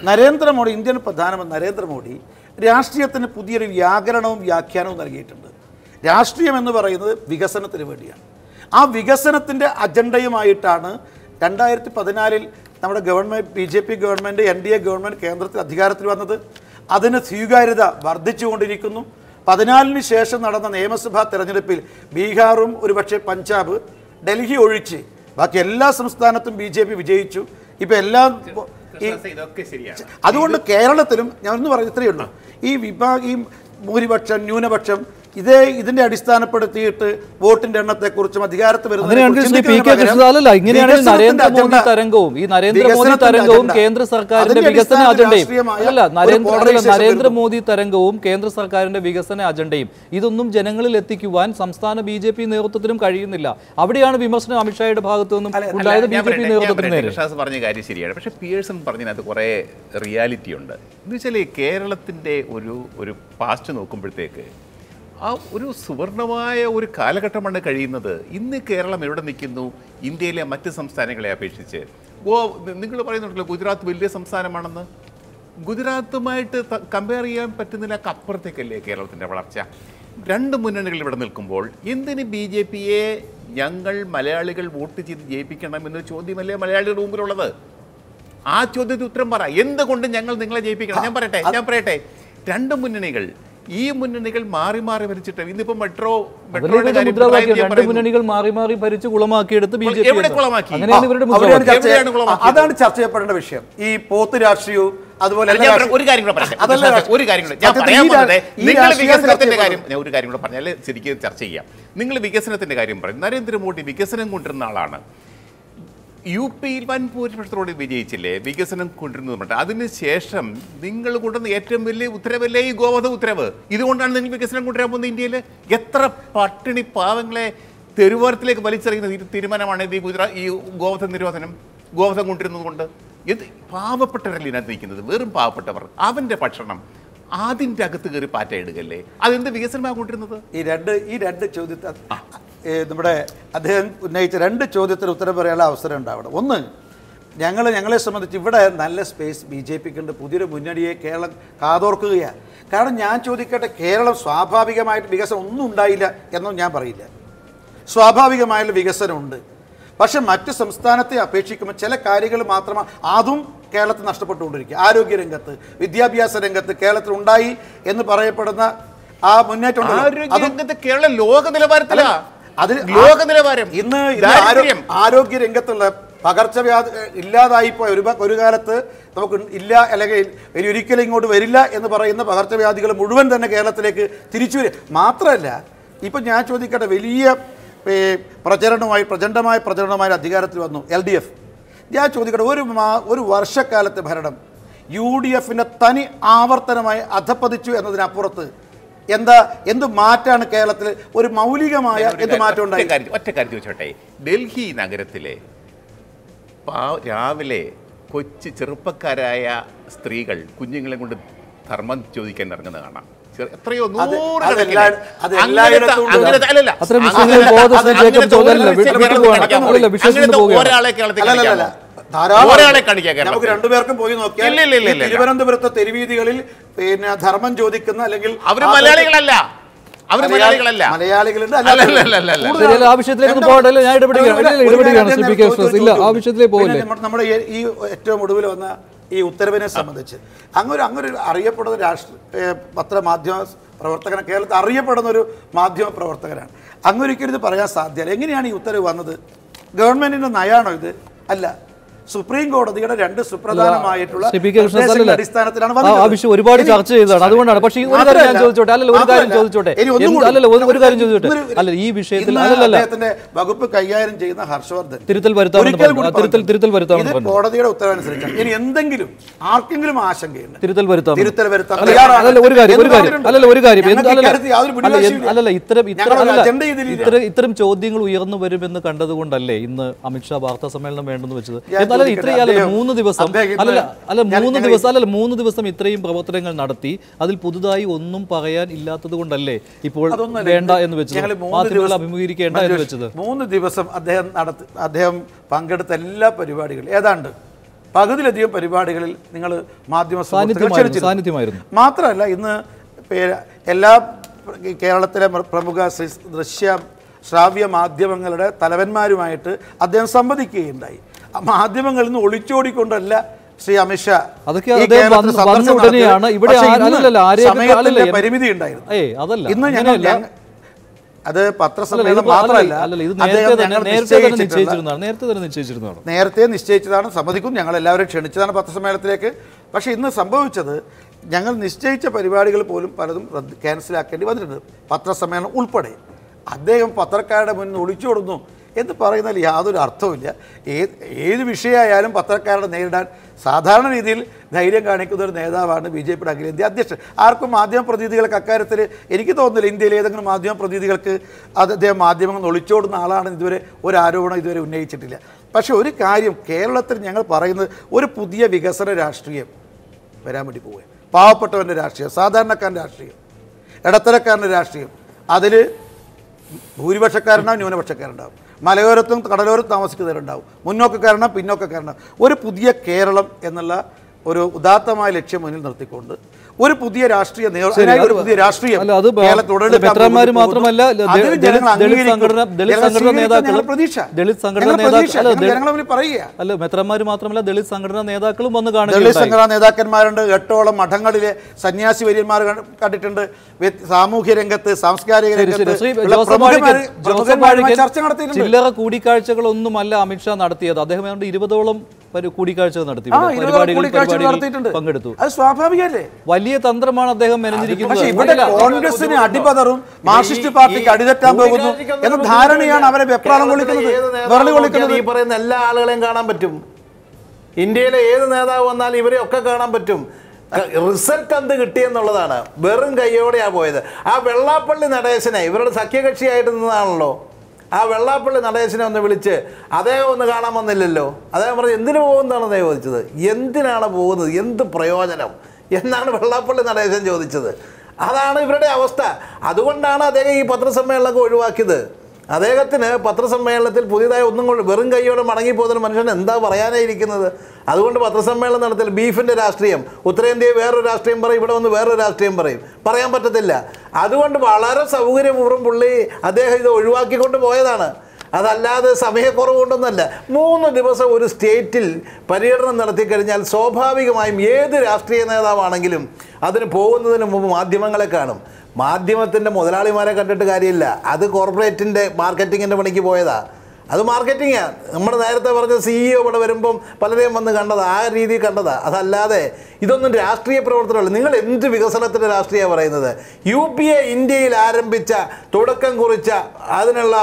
Narendra Modi, Indian പ്രധാനമന്ത്രി നരേന്ദ്രമോദി രാഷ്ട്രീയത്തിന് പുതിയൊരു വ്യാകരണവും വ്യാഖ്യാനവും നൽകിയിട്ടുണ്ട്. രാഷ്ട്രീയം എന്ന് പറയുന്നത് വികസനത്തിന് വേണ്ടിയാണ്. ആ വികസനത്തിൻ്റെ അജണ്ടയുമായിട്ടാണ് 2014 നമ്മുടെ government, BJP government, NDA government കേന്ദ്രത്തിൽ അധികാരത്തിൽ വന്നത്. അതിന് സ്വീകാര്യത വർദ്ധിച്ചുകൊണ്ടിരിക്കുന്നു. 14 ശേഷം നടന്ന നിയമസഭാ തെരഞ്ഞെടുപ്പിൽ ബീഹാറും ഒരുപക്ഷെ പഞ്ചാബ്, ഡൽഹി ഒഴിച്ച് ബാക്കി എല്ലാ സംസ്ഥാനത്തും BJP വിജയിച്ചു. ഇപ്പം എല്ലാം അതുകൊണ്ട് കേരളത്തിലും ഞാൻ ഒന്ന് പറയുന്നത് ഇത്രയേ ഉള്ളൂ. ഈ ഭൂരിപക്ഷം ന്യൂനപക്ഷം ഇതിന്റെ അടിസ്ഥാനപ്പെടുത്തിയിട്ട് വോട്ടിന്റെ എണ്ണത്തെക്കുറിച്ചും അധികാരത്തിൽ നരേന്ദ്രമോദി തരംഗവും കേന്ദ്ര സർക്കാരിന്റെ വികസന അജണ്ടയും നരേന്ദ്രമോദി തരംഗവും കേന്ദ്ര സർക്കാരിന്റെ വികസന അജണ്ടയും ഇതൊന്നും ജനങ്ങളിൽ എത്തിക്കുവാൻ സംസ്ഥാന BJP നേതൃത്വത്തിനും കഴിയുന്നില്ല. അവിടെയാണ് വിമർശനം അമിത്ഷായുടെ ഭാഗത്തു നിന്നും ഉണ്ടായത്. BJP നേതൃത്വത്തിന് പറഞ്ഞ കാര്യം ശരിയാണ്. പക്ഷെ പിയേഴ്സൺ പറഞ്ഞതിനകത്ത് കുറെ റിയാലിറ്റി ഉണ്ട്. എന്ന് വെച്ചാൽ കേരളത്തിന്റെ ഒരു പാസ്റ്റ് നോക്കുമ്പോഴത്തേക്ക് ആ ഒരു സുവർണമായ ഒരു കാലഘട്ടമാണ് കഴിയുന്നത്. ഇന്ന് കേരളം എവിടെ നിൽക്കുന്നു ഇന്ത്യയിലെ മറ്റ് സംസ്ഥാനങ്ങളെ അപേക്ഷിച്ച്? നിങ്ങൾ പറയുന്നുണ്ടല്ലോ ഗുജറാത്ത് വലിയ സംസ്ഥാനമാണെന്ന്. ഗുജറാത്തുമായിട്ട് കമ്പയർ ചെയ്യാൻ പറ്റുന്നില്ല. അപ്പുറത്തേക്കല്ലേ കേരളത്തിൻ്റെ വളർച്ച? രണ്ട് മുന്നണികൾ ഇവിടെ നിൽക്കുമ്പോൾ എന്തിന് BJPയെ ഞങ്ങൾ മലയാളികൾ വോട്ട് ചെയ്ത് ജയിപ്പിക്കണം എന്നൊരു ചോദ്യമല്ലേ മലയാളികളുടെ മുമ്പിലുള്ളത്? ആ ചോദ്യത്തിന് ഉത്തരം പറ. എന്തുകൊണ്ട് ഞങ്ങൾ നിങ്ങളെ ജയിപ്പിക്കണം? ഞാൻ പറയട്ടെ രണ്ട് മുന്നണികൾ, ഈ മുന്നണികൾ മാറി മാറി ഭരിച്ചിട്ട് ഇന്നിപ്പോ മുന്നണികൾ മാറി മാറി ഭരിച്ച് കുളമാക്കിയെടുത്ത് BJP അതാണ് ചർച്ച ചെയ്യപ്പെടേണ്ട വിഷയം. ഈ പോത്ത് രാഷ്ട്രീയവും അതുപോലെ ഒരു കാര്യം കൂടെ പറഞ്ഞാൽ ശരിക്കും ചർച്ച ചെയ്യാം. നിങ്ങൾ വികസനത്തിന്റെ കാര്യം പറയും. നരേന്ദ്രമോദി വികസനം കൊണ്ടിരുന്ന ആളാണ്. UPയിൽ വൻ ഭൂരിപക്ഷത്തോടെ വിജയിച്ചില്ലേ വികസനം കൊണ്ടിരുന്നത്? അതിനുശേഷം നിങ്ങൾ കൊണ്ടുവന്ന ഏറ്റവും വലിയ ഉത്തരവല്ലേ ഈ ഗോവധ ഉത്തരവ്? ഇതുകൊണ്ടാണ് നിങ്ങൾ വികസനം കൊണ്ടുവരാൻ പോകുന്നത്. ഇന്ത്യയിൽ എത്ര പട്ടിണി പാവങ്ങളെ തെരുവോരത്തിലേക്ക് വലിച്ചെറിയുന്ന തീരുമാനമാണ് ഈ ഗോവധ നിരോധനം. ഗോവധം കൊണ്ടിരുന്നത് കൊണ്ട് ഇത് പാവപ്പെട്ടവരല്ലേ ഇതിനകത്ത് നിൽക്കുന്നത്, വെറും പാവപ്പെട്ടവർ. അവൻ്റെ ഭക്ഷണം അതിൻ്റെ അകത്ത് കയറി പാറ്റയിടുകയല്ലേ? അതെന്ത് വികസനമാണ് കൊണ്ടിരുന്നത്? ഈ രണ്ട് ചോദ്യത്തിൽ നമ്മുടെ അദ്ദേഹം ഉന്നയിച്ച രണ്ട് ചോദ്യത്തിന് ഉത്തരം പറയാനുള്ള അവസരം ഉണ്ടാവണം. ഒന്ന്, ഞങ്ങളെ സംബന്ധിച്ച് ഇവിടെ നല്ല സ്പേസ് BJPക്ക് ഉണ്ട്. പുതിയൊരു മുന്നണിയെ കേരളം കാതോർക്കുകയാണ്. കാരണം ഞാൻ ചോദിക്കട്ടെ, കേരളം സ്വാഭാവികമായിട്ട് വികസനം ഒന്നും ഉണ്ടായില്ല എന്നൊന്നും ഞാൻ പറയില്ല. സ്വാഭാവികമായുള്ള വികസനമുണ്ട്. പക്ഷെ മറ്റ് സംസ്ഥാനത്തെ അപേക്ഷിക്കുമ്പോൾ ചില കാര്യങ്ങൾ മാത്രമാണ് അതും കേരളത്തിൽ നഷ്ടപ്പെട്ടുകൊണ്ടിരിക്കുക. ആരോഗ്യരംഗത്ത്, വിദ്യാഭ്യാസ രംഗത്ത് കേരളത്തിൽ ഉണ്ടായി എന്ന് പറയപ്പെടുന്ന ആ മുന്നേറ്റം കേരളം ലോക നിലവാരത്തിലാണ്. ഇന്ന് ആരോഗ്യ രംഗത്തുള്ള പകർച്ചവ്യാധി ഇല്ലാതായിപ്പോയ ഒരു കാലത്ത് നമുക്ക് ഇല്ല, അല്ലെങ്കിൽ ഒരിക്കലും ഇങ്ങോട്ട് വരില്ല എന്ന് പറയുന്ന പകർച്ചവ്യാധികൾ മുഴുവൻ തന്നെ കേരളത്തിലേക്ക് തിരിച്ചു വരിക. മാത്രമല്ല, ഇപ്പം ഞാൻ ചോദിക്കട്ടെ, വലിയ പ്രചണ്ഡമായ പ്രചരണമായി അധികാരത്തിൽ വന്നു LDF. ഞാൻ ചോദിക്കട്ടെ, ഒരു വർഷക്കാലത്തെ ഭരണം UDFിൻ്റെ തനി ആവർത്തനമായി അധപ്പതിച്ചു എന്നതിനപ്പുറത്ത് എന്ത് മാറ്റാണ് കേരളത്തിൽ ഒരു മൗലികമായ എന്ത് മാറ്റം ഉണ്ടായി? ഒറ്റ കാര്യം ചോദിച്ചോട്ടെ, ഡൽഹി നഗരത്തിലെ രാവിലെ കൊച്ചു ചെറുപ്പക്കാരായ സ്ത്രീകൾ കുഞ്ഞുങ്ങളെ കൊണ്ട് ധർമ്മം ചോദിക്കാൻ ഇറങ്ങുന്ന കാണാം. എത്രയോ ഒരാളെ നമുക്ക് രണ്ടുപേർക്കും പോയി നോക്കിയാൽ തിരുവനന്തപുരത്തെ തെരുവീതികളിൽ പിന്നെ ധർമ്മം ചോദിക്കുന്ന അല്ലെങ്കിൽ അവര് മലയാളികളല്ല, മലയാളികളുണ്ട്. നമ്മുടെ ഈ ഏറ്റവും ഒടുവിൽ വന്ന ഈ ഉത്തരവിനെ സംബന്ധിച്ച് അങ്ങൊരു അറിയപ്പെടുന്ന പത്രമാധ്യമ പ്രവർത്തകനാണ്, കേരളത്തിൽ അറിയപ്പെടുന്ന ഒരു മാധ്യമ പ്രവർത്തകനാണ്. അങ്ങൊരിക്കലും ഇത് പറയാൻ സാധ്യമല്ല. എങ്ങനെയാണ് ഈ ഉത്തരവ് വന്നത്? ഗവൺമെന്റിന്റെ നയാണോ ഇത്? അല്ല, സുപ്രീം കോടതിയുടെ രണ്ട് സുപ്രധാനമായിട്ടുള്ള അടിസ്ഥാനത്തിലാണ് ഒരുപാട് ചർച്ച ചെയ്തതാണ്. അതുകൊണ്ടാണ്. പക്ഷേ ഒരു കാര്യം ഞാൻ ചോദിച്ചോട്ടെ, ഈ വിഷയത്തിൽ വകുപ്പ് കൈകാര്യം ചെയ്യുന്ന ഹർഷവർദ്ധൻ തിരുത്തൽ വരുത്താൻ കോടതിയുടെ ഉത്തരവനുസരിച്ചാണ്. ഇനി എന്തെങ്കിലും ആർക്കെങ്കിലും ആശങ്കയുണ്ട് തിരുത്തൽ വരുത്താൻ ഇത്തരം ചോദ്യങ്ങൾ ഉയർന്നു വരുമെന്ന് കണ്ടതുകൊണ്ടല്ലേ ഇന്ന് അമിത്ഷാ വാർത്താ സമ്മേളനം വേണ്ടെന്ന് വെച്ചത്? മൂന്ന് ദിവസം ഇത്രയും പ്രവർത്തനങ്ങൾ നടത്തി അതിൽ പുതുതായി ഒന്നും പറയാൻ ഇല്ലാത്തത് കൊണ്ടല്ലേ ഇപ്പോൾ വേണ്ട എന്ന് വെച്ചത്, മാധ്യമങ്ങൾ അഭിമുഖീകരിക്കേണ്ട എന്ന് വെച്ചത്? 3 ദിവസം അദ്ദേഹം പങ്കെടുത്ത എല്ലാ പരിപാടികളും ഏതാണ്ട് പകുതിയിലധികം പരിപാടികളിൽ നിങ്ങൾ മാധ്യമ സുഹൃത്തുക്കളെ ക്ഷണിച്ചിരുന്നു. മാത്രമല്ല ഇന്ന് എല്ലാ കേരളത്തിലെ പ്രമുഖ ശ്രാവ്യ മാധ്യമങ്ങളുടെ തലവന്മാരുമായിട്ട് അദ്ദേഹം സംവദിക്കുകയുണ്ടായി. മാധ്യമങ്ങളിൽ നിന്ന് ഒളിച്ചോടിക്കൊണ്ടല്ല ശ്രീ അമിത്ഷാ പരിമിതി ഉണ്ടായിരുന്നു. ഇന്ന് ഞങ്ങൾ അത് പത്രസമ്മേളനം മാത്രമല്ല, നേരത്തെ നിശ്ചയിച്ചതാണ്, സമ്മതിക്കും, ഞങ്ങൾ എല്ലാവരും ക്ഷണിച്ചതാണ് പത്രസമ്മേളനത്തിലേക്ക്. പക്ഷേ ഇന്ന് സംഭവിച്ചത് ഞങ്ങൾ നിശ്ചയിച്ച പരിപാടികൾ പോലും പലതും ക്യാൻസലാക്കേണ്ടി വന്നിട്ടുണ്ട്, പത്രസമ്മേളനം ഉൾപ്പെടെ. അദ്ദേഹം പത്രക്കാരുടെ മുന്നിൽ ഒളിച്ചോടുന്നു എന്ന് പറയുന്നതിൽ യാതൊരു അർത്ഥവുമില്ല. ഏത് വിഷയമായാലും പത്രക്കാരുടെ നേരിടാൻ സാധാരണ രീതിയിൽ ധൈര്യം കാണിക്കുന്ന ഒരു നേതാവാണ് BJPയുടെ അഖിലേന്ത്യാ അധ്യക്ഷൻ. ആർക്കും മാധ്യമ പ്രതിനിധികൾക്ക് അക്കാര്യത്തിൽ എനിക്ക് തോന്നുന്നില്ല ഇന്ത്യയിലെ ഏതെങ്കിലും മാധ്യമ പ്രതിനിധികൾക്ക് അദ്ദേഹം മാധ്യമങ്ങൾ ഒളിച്ചോടുന്ന ആളാണെന്ന് ഇതുവരെ ഒരു ആരോപണം ഇതുവരെ ഉന്നയിച്ചിട്ടില്ല. പക്ഷേ ഒരു കാര്യം കേരളത്തിൽ ഞങ്ങൾ പറയുന്നത്, ഒരു പുതിയ വികസന രാഷ്ട്രീയം വരാൻ വേണ്ടി പോവുക. പാവപ്പെട്ടവൻ്റെ രാഷ്ട്രീയം, സാധാരണക്കാരൻ്റെ രാഷ്ട്രീയം, ഇടത്തരക്കാരൻ്റെ രാഷ്ട്രീയം. അതിൽ ഭൂരിപക്ഷക്കാരുണ്ടാവും, ന്യൂനപക്ഷക്കാരുണ്ടാവും, മലയോരത്തും കടലോരത്തും താമസിക്കുന്നവരുണ്ടാവും, മുന്നോക്കക്കാരുണ്ടാവും, പിന്നോക്കക്കാരുണ്ടാവും. ഒരു പുതിയ കേരളം എന്നുള്ള ഒരു ഉദാത്തമായ ലക്ഷ്യം മുന്നിൽ നിർത്തിക്കൊണ്ട് ഒരു പുതിയ രാഷ്ട്രീയ നേതാക്കന്മാരുണ്ട്, 8ഓളം മഠങ്ങളിലെ സന്യാസി വര്യന്മാർ കണ്ടിട്ടുണ്ട്, സാമൂഹ്യ രംഗത്ത്, സാംസ്കാരിക രംഗത്ത് ചർച്ച നടത്തിയിട്ടുണ്ട്. ചില്ലറ കൂടിക്കാഴ്ചകളൊന്നുമല്ല അമിത്ഷാ നടത്തിയത്. അദ്ദേഹം 20ഓളം കൂടിക്കാഴ്ചകൾ നടത്തി, പങ്കെടുത്തു. അത് സ്വാഭാവികമല്ലേ? വലിയ തന്ത്രമാണ് അദ്ദേഹം മെനഞ്ഞിരിക്കുന്നത്. ഇവിടെ കോൺഗ്രസിന് അടിപതറും മാർക്സിസ്റ്റ് പാർട്ടിക്ക് അടിതെറ്റാൻ പോകുന്നു എന്ന ധാരണയാണ് അവരെ വെപ്രാളം കൊള്ളിക്കുന്നത്. ഈ പറയുന്ന എല്ലാ ആളുകളെയും കാണാൻ പറ്റും. ഇന്ത്യയിലെ ഏത് നേതാവ് വന്നാലും ഇവരെ ഒക്കെ കാണാൻ പറ്റും. റിസൾട്ട് എന്ത് കിട്ടിയെന്നുള്ളതാണ്. വെറും കയ്യോടെയാ പോയത്. ആ വെള്ളാപ്പള്ളി നടേശനെ ഇവരുടെ സഖ്യകക്ഷിയായിട്ട് നിന്നതാണല്ലോ. ആ വെള്ളാപ്പള്ളി നടേശനെ ഒന്ന് വിളിച്ച് അദ്ദേഹം ഒന്ന് കാണാൻ വന്നില്ലല്ലോ. അദ്ദേഹം പറഞ്ഞു എന്തിനു പോകുന്നതാണെന്ന് ചോദിച്ചത്. എന്തിനാണ് പോകുന്നത്, എന്ത് പ്രയോജനം എന്നാണ് വെള്ളാപ്പള്ളി നടേശൻ ചോദിച്ചത്. അതാണ് ഇവരുടെ അവസ്ഥ. അതുകൊണ്ടാണ് അദ്ദേഹം ഈ പത്രസമ്മേളനമൊക്കെ ഒഴിവാക്കിയത്. അദ്ദേഹത്തിന് പത്രസമ്മേളനത്തിൽ പുതിയതായി ഒന്നും കൊണ്ട് വെറും കൈയോടെ മടങ്ങിപ്പോകുന്ന മനുഷ്യൻ എന്താ പറയാനായിരിക്കുന്നത്. അതുകൊണ്ട് പത്രസമ്മേളനം നടത്തില്ല. ബീഫിൻ്റെ രാഷ്ട്രീയം, ഉത്തരേന്ത്യയിൽ വേറൊരു രാഷ്ട്രീയം പറയും, ഇവിടെ വന്ന് വേറൊരു രാഷ്ട്രീയം പറയും, പറയാൻ പറ്റത്തില്ല. അതുകൊണ്ട് വളരെ സൗകര്യപൂർവ്വം പുള്ളി അദ്ദേഹം ഇത് ഒഴിവാക്കിക്കൊണ്ട് പോയതാണ്. അതല്ലാതെ സമയക്കുറവ് കൊണ്ടൊന്നല്ല. 3 ദിവസം ഒരു സ്റ്റേറ്റിൽ പര്യടനം നടത്തിക്കഴിഞ്ഞാൽ സ്വാഭാവികമായും ഏത് രാഷ്ട്രീയ നേതാവാണെങ്കിലും അതിന് പോകുന്നതിന് മുമ്പ് മാധ്യമങ്ങളെ കാണും. മാധ്യമത്തിൻ്റെ മുതലാളിമാരെ കണ്ടിട്ട് കാര്യമില്ല. അത് കോർപ്പറേറ്റിൻ്റെ മാർക്കറ്റിങ്ങിൻ്റെ പണിക്ക് പോയതാ. അത് മാർക്കറ്റിങ്ങാണ്. നമ്മൾ നേരത്തെ പറഞ്ഞ CEO ഇവിടെ വരുമ്പം പലരെയും വന്ന് കണ്ടതാ, ആ രീതിയിൽ കണ്ടതാ. അതല്ലാതെ ഇതൊന്നും രാഷ്ട്രീയ പ്രവർത്തനമല്ല. നിങ്ങൾ എന്ത് വികസനത്തിൻ്റെ രാഷ്ട്രീയമാണ് പറയുന്നത്? UPA ഇന്ത്യയിൽ ആരംഭിച്ച, തുടക്കം കുറിച്ച, അതിനുള്ള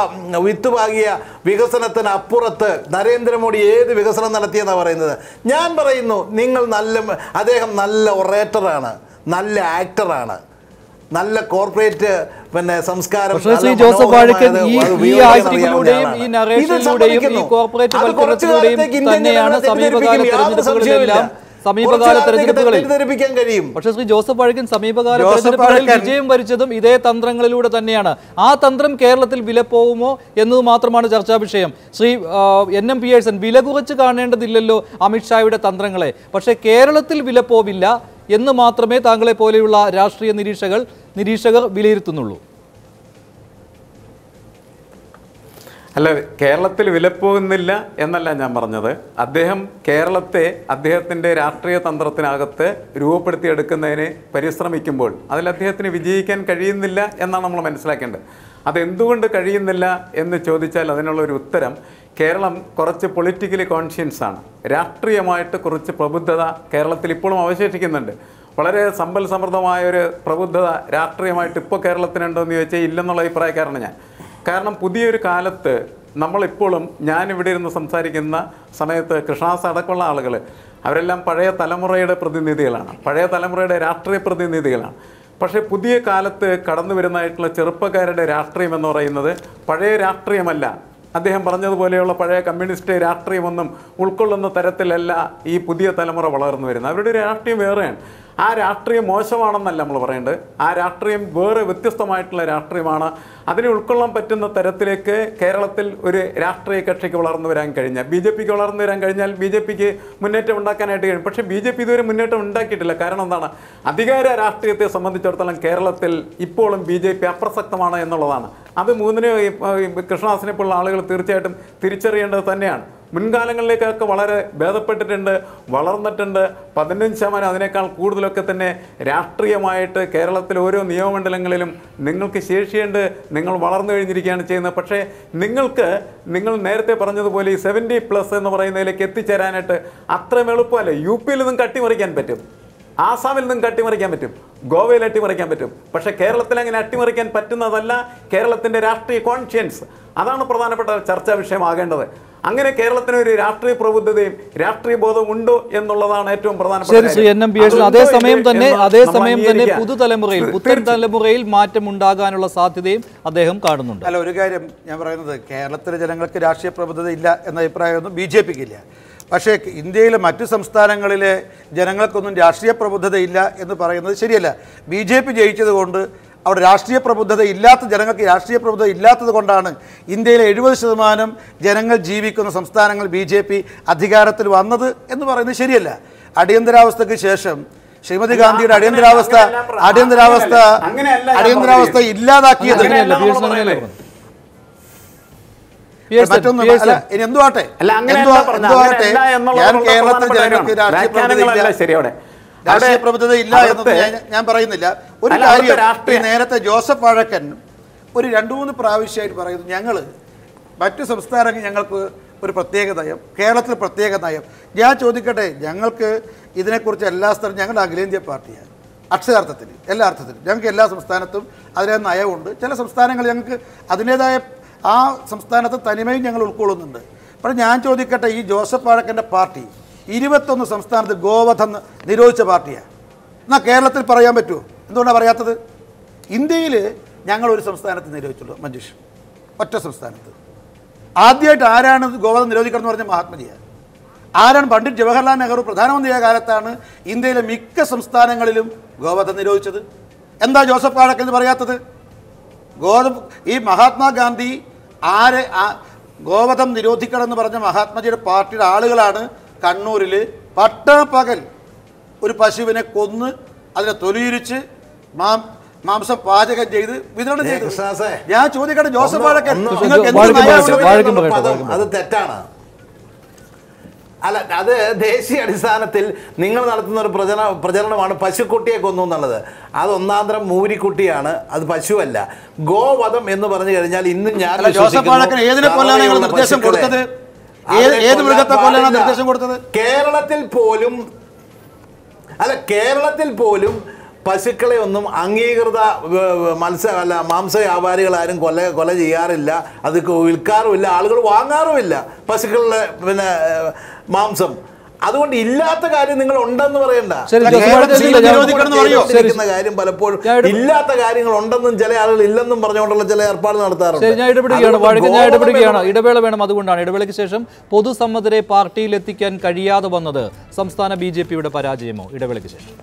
വിത്ത് പാകിയ വികസനത്തിന് അപ്പുറത്ത് നരേന്ദ്രമോദി ഏത് വികസനം നടത്തിയെന്നാണ് പറയുന്നത്? ഞാൻ പറയുന്നു, അദ്ദേഹം നല്ല ഒറേറ്ററാണ്, നല്ല ആക്ടറാണ്, നല്ല കോർപ്പറേറ്റ് സംസ്കാരം. ജോസഫ് വാഴക്കൻ ഈ ആക്ടിങ്ങിലൂടെയും ഈ നറേഷനിലൂടെയും ഈ കോർപ്പറേറ്റ് വൽക്കരണത്തിലൂടെയും തന്നെയാണ് സമീപകാല തെരഞ്ഞെടുപ്പുകളിൽ കഴിയും. പക്ഷേ ശ്രീ ജോസഫ് വാഴക്കൻ സമീപകാല തെരഞ്ഞെടുപ്പുകളിൽ വിജയം വരിച്ചതും ഇതേ തന്ത്രങ്ങളിലൂടെ തന്നെയാണ്. ആ തന്ത്രം കേരളത്തിൽ വിലപ്പോകുമോ എന്നത് മാത്രമാണ് ചർച്ചാ വിഷയം. ശ്രീ NM പിയേഴ്സൺ, വില കുറച്ച് കാണേണ്ടതില്ലല്ലോ അമിത്ഷായുടെ തന്ത്രങ്ങളെ, പക്ഷേ കേരളത്തിൽ വിലപ്പോവില്ല എന്ന് മാത്രമേ താങ്കളെ പോലെയുള്ള രാഷ്ട്രീയ നിരീക്ഷകർ വിലയിരുത്തുന്നുള്ളൂ. അല്ല, കേരളത്തിൽ വിലപ്പോകുന്നില്ല എന്നല്ല ഞാൻ പറഞ്ഞത്. അദ്ദേഹം കേരളത്തെ അദ്ദേഹത്തിൻ്റെ രാഷ്ട്രീയ തന്ത്രത്തിനകത്ത് രൂപപ്പെടുത്തിയെടുക്കുന്നതിന് പരിശ്രമിക്കുമ്പോൾ അതിൽ അദ്ദേഹത്തിന് വിജയിക്കാൻ കഴിയുന്നില്ല എന്നാണ് നമ്മൾ മനസ്സിലാക്കേണ്ടത്. അതെന്തുകൊണ്ട് കഴിയുന്നില്ല എന്ന് ചോദിച്ചാൽ അതിനുള്ളൊരു ഉത്തരം, കേരളം കുറച്ച് പൊളിറ്റിക്കലി കോൺഷ്യൻസ് ആണ്. രാഷ്ട്രീയമായിട്ട് കുറച്ച് പ്രബുദ്ധത കേരളത്തിൽ ഇപ്പോഴും അവശേഷിക്കുന്നുണ്ട്. വളരെ സമ്പൽ സമൃദ്ധമായൊരു പ്രബുദ്ധത രാഷ്ട്രീയമായിട്ട് ഇപ്പോൾ കേരളത്തിനുണ്ടോ എന്ന് ചോദിച്ചാൽ ഇല്ലെന്നുള്ള അഭിപ്രായക്കാരാണ് ഞാൻ. കാരണം പുതിയൊരു കാലത്ത് നമ്മളിപ്പോഴും, ഞാനിവിടെ ഇരുന്ന് സംസാരിക്കുന്ന സമയത്ത് കൃഷ്ണദാസ് അടക്കമുള്ള ആളുകൾ അവരെല്ലാം പഴയ തലമുറയുടെ പ്രതിനിധികളാണ്, പഴയ തലമുറയുടെ രാഷ്ട്രീയ പ്രതിനിധികളാണ്. പക്ഷേ പുതിയ കാലത്ത് കടന്നു വരുന്നതായിട്ടുള്ള ചെറുപ്പക്കാരുടെ രാഷ്ട്രീയം എന്ന് പറയുന്നത് പഴയ രാഷ്ട്രീയമല്ല. അദ്ദേഹം പറഞ്ഞതുപോലെയുള്ള പഴയ കമ്മ്യൂണിസ്റ്റ് രാഷ്ട്രീയമൊന്നും ഉൾക്കൊള്ളുന്ന തരത്തിലല്ല ഈ പുതിയ തലമുറ വളർന്നു വരുന്നത്. അവരുടെ രാഷ്ട്രീയം വേറെയാണ്. ആ രാഷ്ട്രീയം മോശമാണെന്നല്ല നമ്മൾ പറയേണ്ടത്. ആ രാഷ്ട്രീയം വേറെ വ്യത്യസ്തമായിട്ടുള്ള രാഷ്ട്രീയമാണ്. അതിനെ ഉൾക്കൊള്ളാൻ പറ്റുന്ന തരത്തിലേക്ക് കേരളത്തിൽ ഒരു രാഷ്ട്രീയ കക്ഷിക്ക് വളർന്നു വരാൻ കഴിഞ്ഞാൽ, ബി ജെ പിക്ക് വളർന്നു വരാൻ കഴിഞ്ഞാൽ ബി ജെ പിക്ക് മുന്നേറ്റം ഉണ്ടാക്കാനായിട്ട് കഴിയും. പക്ഷേ ബി ജെ പി ഇതുവരെ മുന്നേറ്റം ഉണ്ടാക്കിയിട്ടില്ല. കാരണം എന്താണ്? അധികാര രാഷ്ട്രീയത്തെ സംബന്ധിച്ചിടത്തോളം കേരളത്തിൽ ഇപ്പോഴും ബി ജെ പി അപ്രസക്തമാണ് എന്നുള്ളതാണ്. അത് മൂന്നിനെ കൃഷ്ണദാസിനെ പോലുള്ള ആളുകൾ തീർച്ചയായിട്ടും തിരിച്ചറിയേണ്ടത് തന്നെയാണ്. മുൻകാലങ്ങളിലേക്കൊക്കെ വളരെ ഭേദപ്പെട്ടിട്ടുണ്ട്, വളർന്നിട്ടുണ്ട്. 15% അതിനേക്കാൾ കൂടുതലൊക്കെ തന്നെ രാഷ്ട്രീയമായിട്ട് കേരളത്തിൽ ഓരോ നിയമമണ്ഡലങ്ങളിലും നിങ്ങൾക്ക് ശേഷിയുണ്ട്. നിങ്ങൾ വളർന്നു കഴിഞ്ഞിരിക്കുകയാണ് ചെയ്യുന്നത്. പക്ഷേ നിങ്ങൾ നേരത്തെ പറഞ്ഞതുപോലെ ഈ 70+ എന്ന് പറയുന്നതിലേക്ക് എത്തിച്ചേരാനായിട്ട് അത്രയും എളുപ്പമല്ല. യു പിയിൽ നിന്നും കട്ടിമറിക്കാൻ പറ്റും, ആസാമിൽ നിന്നും കട്ടിമറിക്കാൻ പറ്റും, ഗോവയിൽ അട്ടിമറിക്കാൻ പറ്റും. പക്ഷേ കേരളത്തിൽ അങ്ങനെ അട്ടിമറിക്കാൻ പറ്റുന്നതല്ല കേരളത്തിൻ്റെ രാഷ്ട്രീയ കോൺഷ്യൻസ്. അതാണ് പ്രധാനപ്പെട്ട ചർച്ചാ വിഷയമാകേണ്ടത്. അങ്ങനെ കേരളത്തിന് ഒരു രാഷ്ട്രീയ പ്രബുദ്ധതയും രാഷ്ട്രീയ ബോധവും ഉണ്ടോ എന്നുള്ളതാണ് ഏറ്റവും പ്രധാനപ്പെട്ട. അതേസമയം തന്നെ പുതുതലമുറയിൽ പുത്തൻ തലമുറയിൽ മാറ്റം ഉണ്ടാകാനുള്ള സാധ്യതയും അദ്ദേഹം കാണുന്നുണ്ട്. അല്ല, ഒരു കാര്യം ഞാൻ പറയുന്നത്, കേരളത്തിലെ ജനങ്ങൾക്ക് രാഷ്ട്രീയ പ്രബുദ്ധത ഇല്ല എന്ന അഭിപ്രായമൊന്നും ബി ജെ പിക്ക് ഇല്ല. പക്ഷേ ഇന്ത്യയിലെ മറ്റു സംസ്ഥാനങ്ങളിലെ ജനങ്ങൾക്കൊന്നും രാഷ്ട്രീയ പ്രബുദ്ധത ഇല്ല എന്ന് പറയുന്നത് ശരിയല്ല. ബി ജെ പി ജയിച്ചത് കൊണ്ട് അവിടെ രാഷ്ട്രീയ പ്രബുദ്ധത ഇല്ലാത്ത ജനങ്ങൾക്ക് രാഷ്ട്രീയ പ്രബുദ്ധത ഇല്ലാത്തത് കൊണ്ടാണ് ഇന്ത്യയിലെ 70% ജനങ്ങൾ ജീവിക്കുന്ന സംസ്ഥാനങ്ങൾ ബി ജെ പി അധികാരത്തിൽ വന്നത് എന്ന് പറയുന്നത് ശരിയല്ല. അടിയന്തരാവസ്ഥയ്ക്ക് ശേഷം ശ്രീമതി ഗാന്ധിയുടെ അടിയന്തരാവസ്ഥ ഇല്ലാതാക്കിയത് മറ്റൊന്നും അല്ല. ഇനി എന്തുവാട്ടെ, ഞാൻ കേരളത്തിൽ ജനങ്ങൾക്ക് രാഷ്ട്രീയ പ്രബുദ്ധത ഇല്ല എന്ന് ഞാൻ പറയുന്നില്ല. ഒരു കാര്യം, നേരത്തെ ജോസഫ് വാഴക്കൻ ഒരു 2-3 പ്രാവശ്യമായിട്ട് പറയുന്നു, ഞങ്ങൾ മറ്റു സംസ്ഥാനങ്ങൾ ഞങ്ങൾക്ക് ഒരു പ്രത്യേക നയം, കേരളത്തിൽ പ്രത്യേക നയം. ഞാൻ ചോദിക്കട്ടെ, ഞങ്ങൾക്ക് ഇതിനെക്കുറിച്ച് എല്ലാ സ്ഥലത്തും, ഞങ്ങളുടെ അഖിലേന്ത്യാ പാർട്ടിയാണ് അക്ഷരാർത്ഥത്തിൽ, എല്ലാ അർത്ഥത്തിലും ഞങ്ങൾക്ക് എല്ലാ സംസ്ഥാനത്തും അതിനെ നയമുണ്ട്. ചില സംസ്ഥാനങ്ങൾ ഞങ്ങൾക്ക് അതിൻ്റേതായ ആ സംസ്ഥാനത്ത് തനിമയും ഞങ്ങൾ ഉൾക്കൊള്ളുന്നുണ്ട്. പക്ഷേ ഞാൻ ചോദിക്കട്ടെ, ഈ ജോസഫ് വാഴക്കൻ്റെ പാർട്ടി 21 സംസ്ഥാനത്ത് ഗോവധം നിരോധിച്ച പാർട്ടിയാണ്. എന്നാൽ കേരളത്തിൽ പറയാൻ പറ്റുമോ? എന്തുകൊണ്ടാണ് പറയാത്തത്? ഇന്ത്യയിൽ ഞങ്ങൾ ഒരു സംസ്ഥാനത്ത് നിരോധിച്ചുള്ളൂ, മഞ്ജുഷ്, ഒറ്റ സംസ്ഥാനത്ത്. ആദ്യമായിട്ട് ആരാണ് ഗോവധം നിരോധിക്കണം എന്ന് പറഞ്ഞ മഹാത്മജിയാണ്. ആരാണ്? പണ്ഡിറ്റ് ജവഹർലാൽ നെഹ്റു പ്രധാനമന്ത്രിയായ കാലത്താണ് ഇന്ത്യയിലെ മിക്ക സംസ്ഥാനങ്ങളിലും ഗോവധം നിരോധിച്ചത്. എന്താ ജോസഫ് വാഴക്കൻ എന്ന് പറയാത്തത്? ഈ മഹാത്മാഗാന്ധി ഗോവധം നിരോധിക്കണം എന്ന് പറഞ്ഞ മഹാത്മജിയുടെ പാർട്ടിയുടെ ആളുകളാണ് കണ്ണൂരിൽ പട്ടാപ്പകൽ ഒരു പശുവിനെ കൊന്ന് അതിനെ തൊലിയിരിച്ച് മാംസം പാചകം ചെയ്ത് വിതരണം ചെയ്തു. ഞാൻ ചോദിക്കട്ടെ, ജോസഫ് വാഴക്കൻ അത് തെറ്റാണ്. അല്ല, അത് ദേശീയ അടിസ്ഥാനത്തിൽ നിങ്ങൾ നടത്തുന്ന ഒരു പ്രചരണമാണ് പശുക്കുട്ടിയെ കൊന്നു എന്നുള്ളത്. അത് ഒന്നാന്തരം മൂരിക്കുട്ടിയാണ്, അത് പശുവല്ല. ഗോവധം എന്ന് പറഞ്ഞു കഴിഞ്ഞാൽ ഇന്നും ഞാൻ കേരളത്തിൽ പോലും പശുക്കളെ ഒന്നും അംഗീകൃത മാംസ വ്യാപാരികളാരും കൊല ചെയ്യാറില്ല, അത് വിൽക്കാറുമില്ല, ആളുകൾ വാങ്ങാറുമില്ല പശുക്കളുടെ മാംസം. അതുകൊണ്ട് ഇല്ലാത്ത കാര്യം നിങ്ങൾ ഉണ്ടെന്ന് പറയണ്ട. കാര്യം പലപ്പോഴും ഇല്ലാത്ത കാര്യങ്ങൾ ഉണ്ടെന്നും ചില ആളുകൾ ഇല്ലെന്നും പറഞ്ഞുകൊണ്ടുള്ള ചില ഏർപ്പാട് നടത്താറുണ്ട്. ഇടവേള വേണം, അതുകൊണ്ടാണ്. ഇടവേളയ്ക്ക് ശേഷം പൊതുസമ്മതരെ പാർട്ടിയിൽ എത്തിക്കാൻ കഴിയാതെ വന്നത് സംസ്ഥാന BJP-യുടെ പരാജയമോ? ഇടവേളയ്ക്ക് ശേഷം.